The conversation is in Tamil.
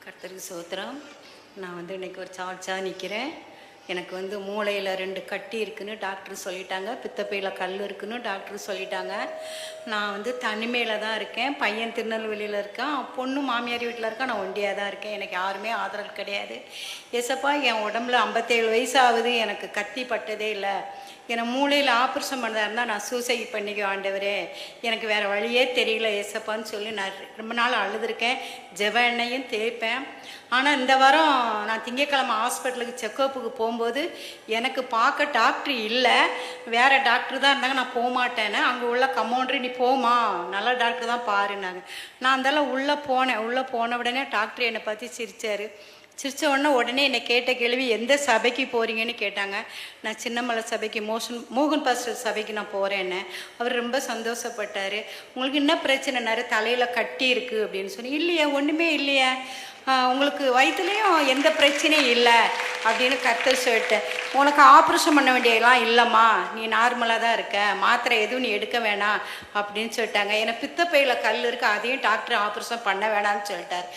கர்த்தருக்கு ஸ்தோத்திரம். நான் இன்னைக்கு ஒரு சாட்சியாக நிற்கிறேன். எனக்கு மூளையில் 2 கட்டி இருக்குன்னு டாக்டர் சொல்லிட்டாங்க. பித்தப்பையில் கல் இருக்குன்னு டாக்டர் சொல்லிட்டாங்க. நான் தனிமையில் தான் இருக்கேன். பையன் திருநெல்வேலியில் இருக்கான், பொண்ணு மாமியார் வீட்டில் இருக்கா. நான் ஒண்டியாக தான் இருக்கேன். எனக்கு யாருமே ஆதரவு கிடையாது. ஏசப்பா, என் உடம்புல 57 வயசு ஆகுது, எனக்கு கத்தி பட்டதே இல்லை. என்னை மூளையில் ஆப்ரேஷன் பண்ணதாக இருந்தால் நான் சூசைட் பண்ணிக்க ஆண்டவரே, எனக்கு வேறு வழியே தெரியல ஏசப்பான்னு சொல்லி நான் ரொம்ப நாள் அழுதுருக்கேன். ஜெப எண்ணெயும் தேய்ப்பேன். ஆனால் இந்த வாரம் நான் திங்கக்கிழமை ஹாஸ்பிட்டலுக்கு செக்கப்புக்கு போகும்போது எனக்கு பார்க்க டாக்டர் இல்லை, வேறு டாக்டர் தான் இருந்தாங்க. நான் போக மாட்டேன்னு அங்கே உள்ள கம்பவுண்டர், நீ போமா, நல்ல டாக்டர் தான் பாருன்னாங்க. நான் அந்தால உள்ளே போன உடனே டாக்டர் என்னை பற்றி சிரித்தார். சிரித்த உடனே என்னை கேட்ட கேள்வி, எந்த சபைக்கு போகிறீங்கன்னு கேட்டாங்க. நான் சின்னமலை சபைக்கு, மோகன் பாஸ்டர் சபைக்கு நான் போகிறேன்னு. அவர் ரொம்ப சந்தோஷப்பட்டார். உங்களுக்கு என்ன பிரச்சனைனாரு? தலையில் கட்டி இருக்குது அப்படின்னு சொன்னி. இல்லையா, ஒன்றுமே இல்லையா, உங்களுக்கு வயிற்றுலேயும் எந்த பிரச்சனையும் இல்லை அப்படின்னு கர்த்தர் சொல்லிட்டேன். உனக்கு ஆப்ரேஷன் பண்ண வேண்டியதெல்லாம் இல்லைம்மா, நீ நார்மலாக தான் இருக்க, மாத்திரை எதுவும் நீ எடுக்க வேணாம் அப்படின்னு சொல்லிட்டாங்க. எனக்கு பித்தப்பையில் கல் இருக்குது, அதையும் டாக்டர் ஆப்ரேஷன் பண்ண வேணாம்னு சொல்லிட்டார்.